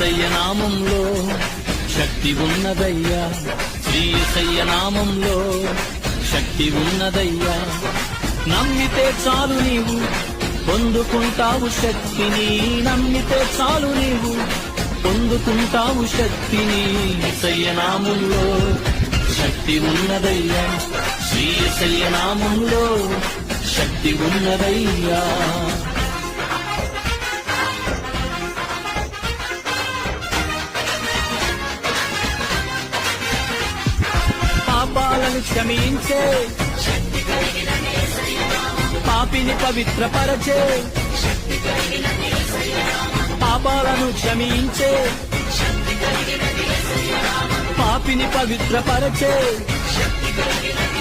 యేసయ్య నామంలో శక్తి ఉన్నదయ్యా, శ్రీ యేసయ్య నామంలో శక్తి ఉన్నదయ్యా. నమ్మితే చాలు నీవు పొందుకుంటావు శక్తిని, నమ్మితే చాలు నీవు పొందుకుంటావు శక్తిని. యేసయ్య నామంలో శక్తి ఉన్నదయ్యా, శ్రీ యేసయ్య నామంలో శక్తి ఉన్నదయ్యా. పాపాలను క్షమించే, పాపిని పవిత్రపరచే, పాపాలను క్షమించే, పాపిని పవిత్రపరచే,